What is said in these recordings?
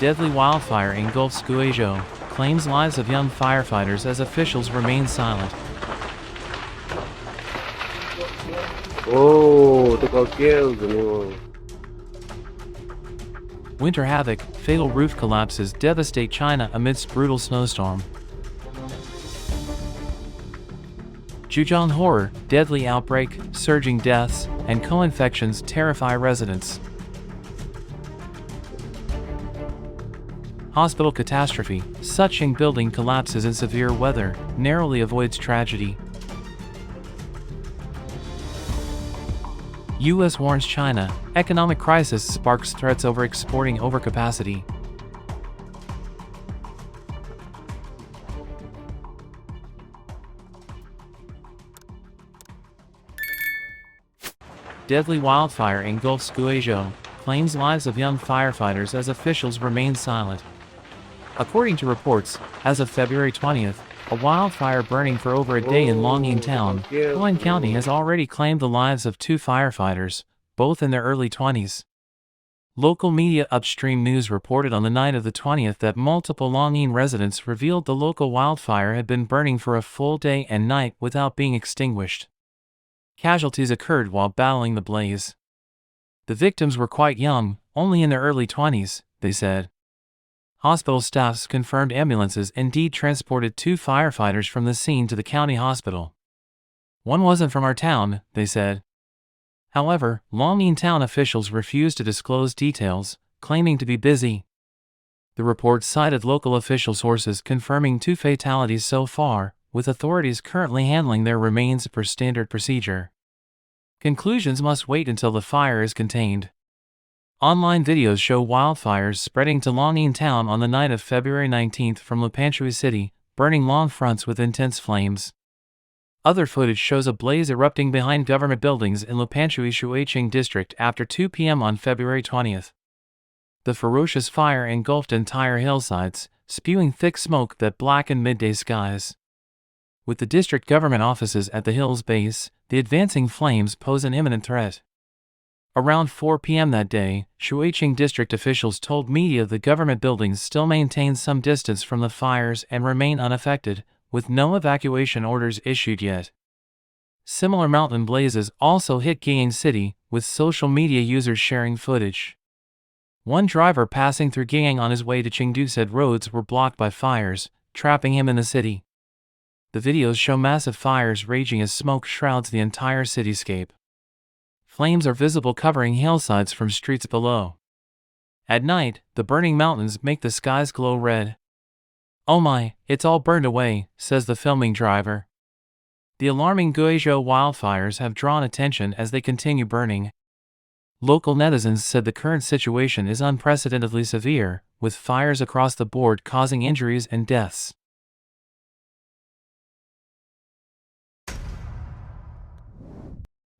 Deadly wildfire engulfs Guizhou, claims lives of young firefighters as officials remain silent. Oh, took out kills anyone. Winter havoc, fatal roof collapses devastate China amidst brutal snowstorm. Zhejiang Horror, deadly outbreak, surging deaths, and co-infections terrify residents. Hospital catastrophe, Sucheng building collapses in severe weather, narrowly avoids tragedy. U.S. warns China, economic crisis sparks threats over exporting overcapacity. Deadly wildfire engulfs Guizhou, claims lives of young firefighters as officials remain silent. According to reports, as of February 20th, a wildfire burning for over a day in Longyin Town, Xi'an County has already claimed the lives of 2 firefighters, both in their early 20s. Local media Upstream News reported on the night of the 20th that multiple Longyin residents revealed the local wildfire had been burning for a full day and night without being extinguished. Casualties occurred while battling the blaze. The victims were quite young, only in their early 20s, they said. Hospital staffs confirmed ambulances indeed transported 2 firefighters from the scene to the county hospital. One wasn't from our town, they said. However, Longyin town officials refused to disclose details, claiming to be busy. The report cited local official sources confirming 2 fatalities so far, with authorities currently handling their remains per standard procedure. Conclusions must wait until the fire is contained. Online videos show wildfires spreading to Longyin town on the night of February 19th from Lipanshui City, burning lawn fronts with intense flames. Other footage shows a blaze erupting behind government buildings in Lipanshui Sucheng district after 2 p.m. on February 20th. The ferocious fire engulfed entire hillsides, spewing thick smoke that blackened midday skies. With the district government offices at the hill's base, the advancing flames pose an imminent threat. Around 4 p.m. that day, Sucheng district officials told media the government buildings still maintain some distance from the fires and remain unaffected, with no evacuation orders issued yet. Similar mountain blazes also hit Xi'an City, with social media users sharing footage. One driver passing through Xi'an on his way to Chengdu said roads were blocked by fires, trapping him in the city. The videos show massive fires raging as smoke shrouds the entire cityscape. Flames are visible covering hillsides from streets below. At night, the burning mountains make the skies glow red. "Oh my, it's all burned away," says the filming driver. The alarming Guizhou wildfires have drawn attention as they continue burning. Local netizens said the current situation is unprecedentedly severe, with fires across the board causing injuries and deaths.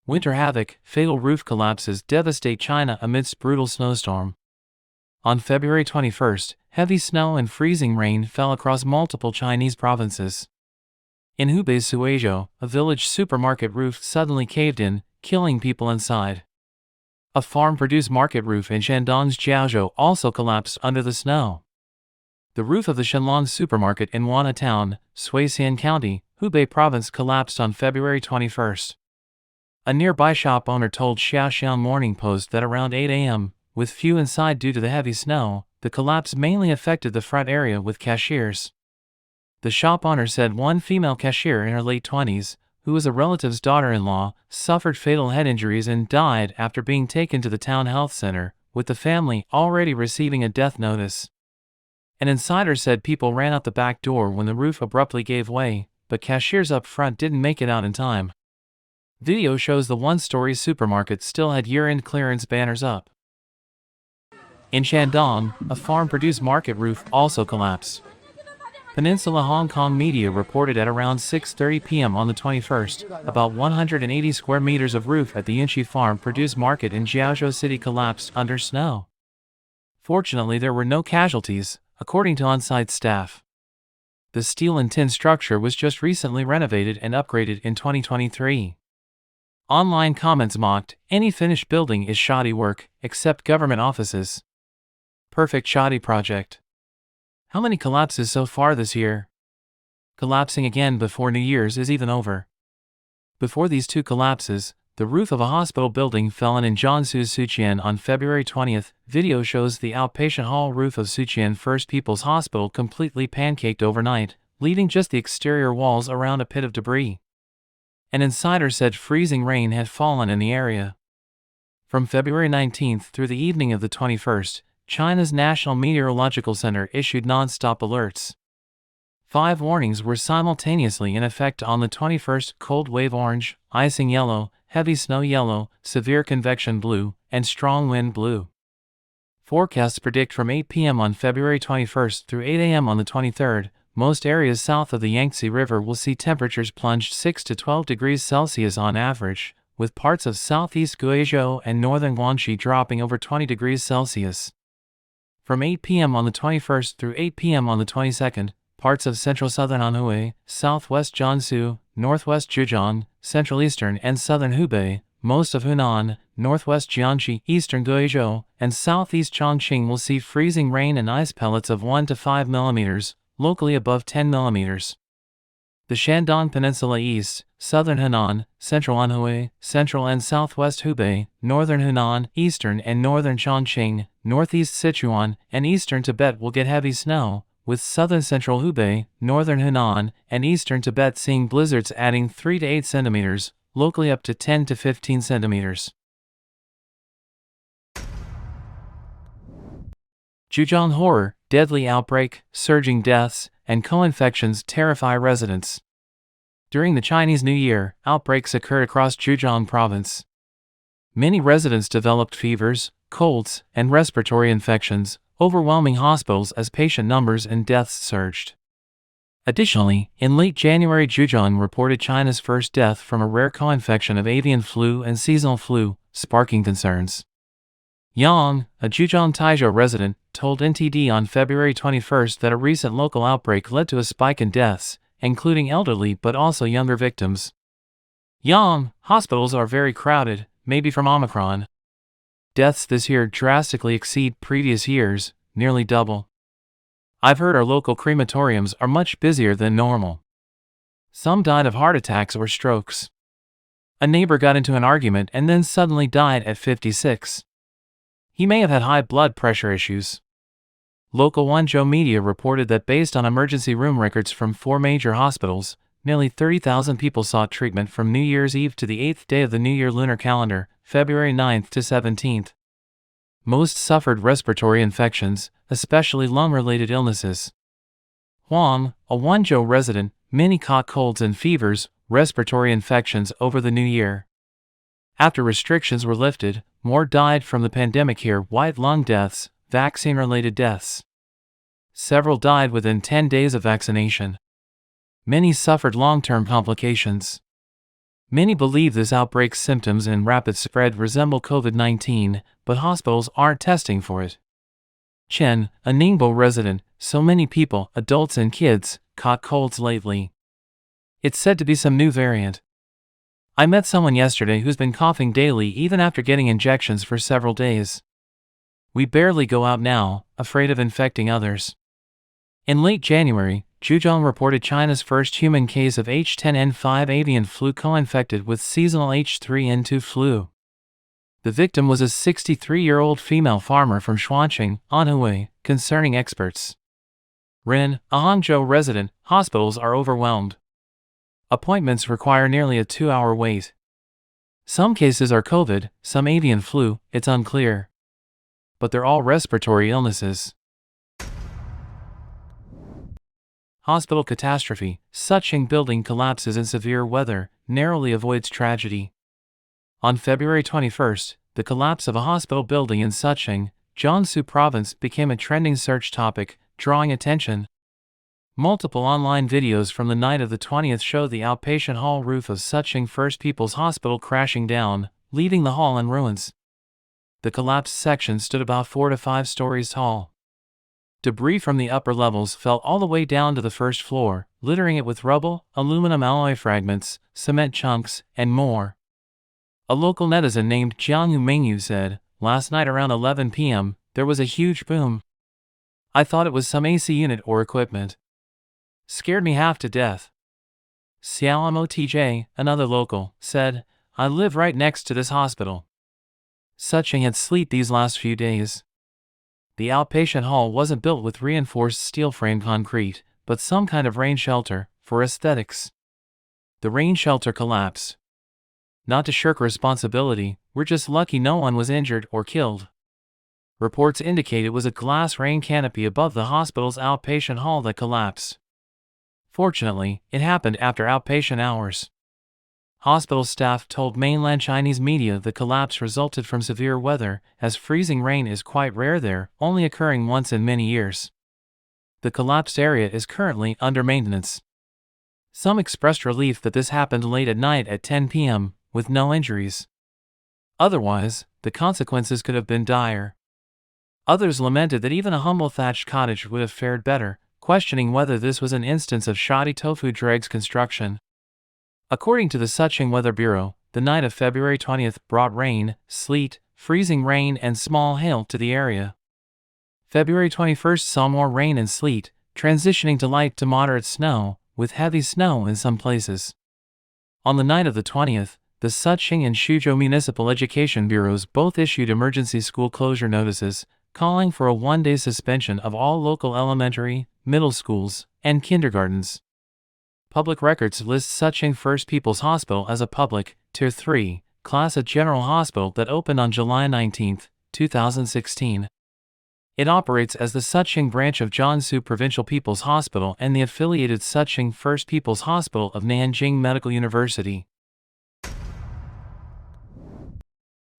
Winter havoc, fatal roof collapses devastate China amidst brutal snowstorm. On February 21st, heavy snow and freezing rain fell across multiple Chinese provinces. In Hubei's Suizhou, a village supermarket roof suddenly caved in, killing people inside. A farm-produced market roof in Shandong's Jiaozhou also collapsed under the snow. The roof of the Shenlong supermarket in Wana Town, Xi'an County, Hubei Province collapsed on February 21st. A nearby shop owner told Xiaoxiang Morning Post that around 8 a.m., with few inside due to the heavy snow, the collapse mainly affected the front area with cashiers. The shop owner said one female cashier in her late 20s, who was a relative's daughter-in-law, suffered fatal head injuries and died after being taken to the town health center, with the family already receiving a death notice. An insider said people ran out the back door when the roof abruptly gave way, but cashiers up front didn't make it out in time. Video shows the one-story supermarket still had year-end clearance banners up. In Shandong, a farm-produced market roof also collapsed. Peninsula Hong Kong media reported at around 6:30 p.m. on the 21st, about 180 square meters of roof at the Yinxi farm-produced market in Jiaozhou City collapsed under snow. Fortunately, there were no casualties, according to on-site staff. The steel and tin structure was just recently renovated and upgraded in 2023. Online comments mocked, "Any finished building is shoddy work, except government offices." Perfect shoddy project. How many collapses so far this year? Collapsing again before New Year's is even over. Before these two collapses, the roof of a hospital building fell in Jiangsu's Sucheng on February 20th. Video shows the outpatient hall roof of Sucheng First People's Hospital completely pancaked overnight, leaving just the exterior walls around a pit of debris. An insider said freezing rain had fallen in the area. From February 19th through the evening of the 21st, China's National Meteorological Center issued non-stop alerts. 5 warnings were simultaneously in effect on the 21st: cold wave orange, icing yellow, heavy snow yellow, severe convection blue, and strong wind blue. Forecasts predict from 8 p.m. on February 21st through 8 a.m. on the 23rd, most areas south of the Yangtze River will see temperatures plunge 6 to 12 degrees Celsius on average, with parts of southeast Guizhou and northern Guangxi dropping over 20 degrees Celsius. From 8 p.m. on the 21st through 8 p.m. on the 22nd, parts of central southern Anhui, southwest Jiangsu, northwest Zhejiang, central eastern and southern Hubei, most of Hunan, northwest Jiangxi, eastern Guizhou, and southeast Chongqing will see freezing rain and ice pellets of 1 to 5 millimeters, locally above 10 millimeters. The Shandong Peninsula east, southern Henan, central Anhui, central and southwest Hubei, northern Hunan, eastern and northern Chongqing, northeast Sichuan, and eastern Tibet will get heavy snow, with southern central Hubei, northern Hunan, and eastern Tibet seeing blizzards adding 3 to 8 centimeters, locally up to 10 to 15 centimeters. Zhejiang Horror, deadly outbreak, surging deaths, and co-infections terrify residents. During the Chinese New Year, outbreaks occurred across Zhejiang province. Many residents developed fevers, colds, and respiratory infections, overwhelming hospitals as patient numbers and deaths surged. Additionally, in late January, Zhejiang reported China's first death from a rare co-infection of avian flu and seasonal flu, sparking concerns. Yang, a Zhejiang Taizhou resident, told NTD on February 21st that a recent local outbreak led to a spike in deaths, including elderly but also younger victims. Yang, hospitals are very crowded, maybe from Omicron. Deaths this year drastically exceed previous years, nearly double. I've heard our local crematoriums are much busier than normal. Some died of heart attacks or strokes. A neighbor got into an argument and then suddenly died at 56. He may have had high blood pressure issues. Local Guangzhou media reported that based on emergency room records from 4 major hospitals, nearly 30,000 people sought treatment from New Year's Eve to the 8th day of the New Year lunar calendar, February 9th to 17th. Most suffered respiratory infections, especially lung-related illnesses. Huang, a Guangzhou resident, many caught colds and fevers, respiratory infections over the New Year. After restrictions were lifted, more died from the pandemic here: white lung deaths, vaccine-related deaths. Several died within 10 days of vaccination. Many suffered long-term complications. Many believe this outbreak's symptoms and rapid spread resemble COVID-19, but hospitals aren't testing for it. Chen, a Ningbo resident, so many people, adults and kids, caught colds lately. It's said to be some new variant. I met someone yesterday who's been coughing daily even after getting injections for several days. We barely go out now, afraid of infecting others. In late January, Zhejiang reported China's first human case of H10N5 avian flu co-infected with seasonal H3N2 flu. The victim was a 63-year-old female farmer from Shuangqing, Anhui, concerning experts. Ren, a Hangzhou resident, hospitals are overwhelmed. Appointments require nearly a 2-hour wait. Some cases are COVID, some avian flu, it's unclear. But they're all respiratory illnesses. Hospital catastrophe: Sucheng building collapses in severe weather, narrowly avoids tragedy. On February 21st, the collapse of a hospital building in Sucheng, Jiangsu province became a trending search topic, drawing attention. Multiple online videos from the night of the 20th show the outpatient hall roof of Sucheng First People's Hospital crashing down, leaving the hall in ruins. The collapsed section stood about 4 to 5 stories tall. Debris from the upper levels fell all the way down to the first floor, littering it with rubble, aluminum alloy fragments, cement chunks, and more. A local netizen named Jiang Mingyu said, "Last night around 11 p.m., There was a huge boom. I thought it was some AC unit or equipment. Scared me half to death. Xi'an Motj, another local, said, I live right next to this hospital. Sucheng had sleet these last few days. The outpatient hall wasn't built with reinforced steel frame concrete, but some kind of rain shelter, for aesthetics. The rain shelter collapsed. Not to shirk responsibility, we're just lucky no one was injured or killed. Reports indicate it was a glass rain canopy above the hospital's outpatient hall that collapsed. Fortunately, it happened after outpatient hours. Hospital staff told mainland Chinese media the collapse resulted from severe weather, as freezing rain is quite rare there, only occurring once in many years. The collapsed area is currently under maintenance. Some expressed relief that this happened late at night at 10 p.m., with no injuries. Otherwise, the consequences could have been dire. Others lamented that even a humble thatched cottage would have fared better, questioning whether this was an instance of shoddy tofu dregs construction. According to the Sucheng Weather Bureau, the night of February 20th brought rain, sleet, freezing rain and small hail to the area. February 21st saw more rain and sleet, transitioning to light to moderate snow, with heavy snow in some places. On the night of the 20th, the Sucheng and Suzhou Municipal Education Bureaus both issued emergency school closure notices, calling for a one-day suspension of all local elementary, middle schools, and kindergartens. Public records list Sucheng First People's Hospital as a public, Tier 3, class of general hospital that opened on July 19, 2016. It operates as the Sucheng branch of Jiangsu Provincial People's Hospital and the affiliated Sucheng First People's Hospital of Nanjing Medical University.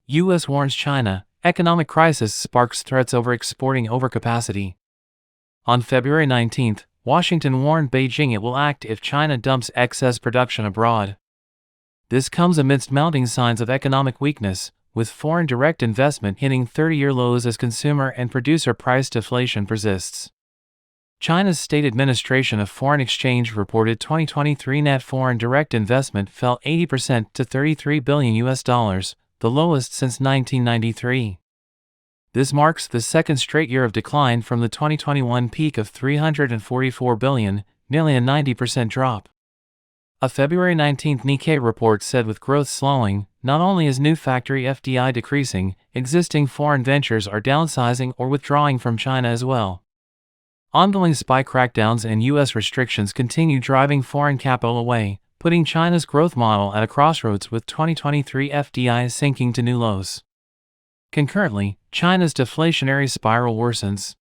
U.S. warns China, economic crisis sparks threats over exporting overcapacity. On February 19, Washington warned Beijing it will act if China dumps excess production abroad. This comes amidst mounting signs of economic weakness, with foreign direct investment hitting 30-year lows as consumer and producer price deflation persists. China's State Administration of Foreign Exchange reported 2023 net foreign direct investment fell 80% to $33 billion, the lowest since 1993. This marks the second straight year of decline from the 2021 peak of $344 billion, nearly a 90% drop. A February 19 Nikkei report said with growth slowing, not only is new factory FDI decreasing, existing foreign ventures are downsizing or withdrawing from China as well. Ongoing spy crackdowns and U.S. restrictions continue driving foreign capital away, putting China's growth model at a crossroads with 2023 FDI sinking to new lows. Concurrently, China's deflationary spiral worsens.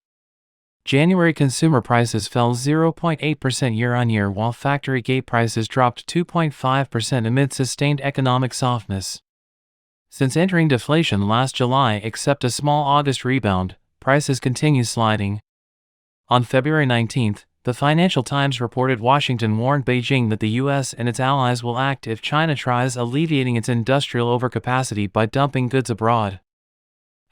January consumer prices fell 0.8% year-on-year while factory gate prices dropped 2.5% amid sustained economic softness. Since entering deflation last July except a small August rebound, prices continue sliding. On February 19, the Financial Times reported Washington warned Beijing that the U.S. and its allies will act if China tries alleviating its industrial overcapacity by dumping goods abroad.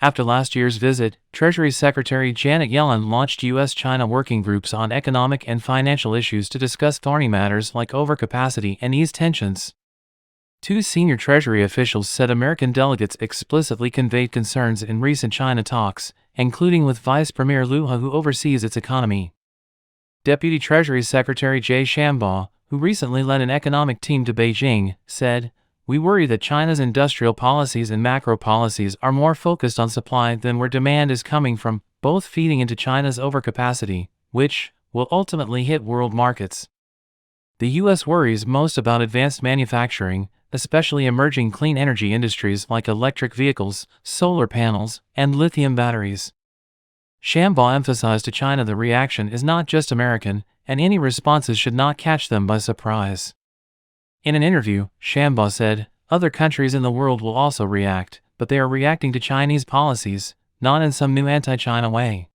After last year's visit, Treasury Secretary Janet Yellen launched U.S.-China working groups on economic and financial issues to discuss thorny matters like overcapacity and ease tensions. Two senior Treasury officials said American delegates explicitly conveyed concerns in recent China talks, including with Vice Premier Liu He, who oversees its economy. Deputy Treasury Secretary Jay Shambaugh, who recently led an economic team to Beijing, said, "We worry that China's industrial policies and macro policies are more focused on supply than where demand is coming from, both feeding into China's overcapacity, which will ultimately hit world markets." The U.S. worries most about advanced manufacturing, especially emerging clean energy industries like electric vehicles, solar panels, and lithium batteries. Shambaugh emphasized to China the reaction is not just American, and any responses should not catch them by surprise. In an interview, Shambaugh said, "Other countries in the world will also react, but they are reacting to Chinese policies, not in some new anti-China way."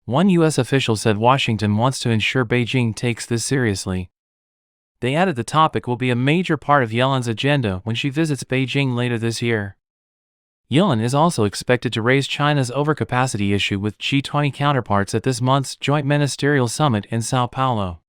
One U.S. official said Washington wants to ensure Beijing takes this seriously. They added the topic will be a major part of Yellen's agenda when she visits Beijing later this year. Yellen is also expected to raise China's overcapacity issue with G20 counterparts at this month's joint ministerial summit in Sao Paulo.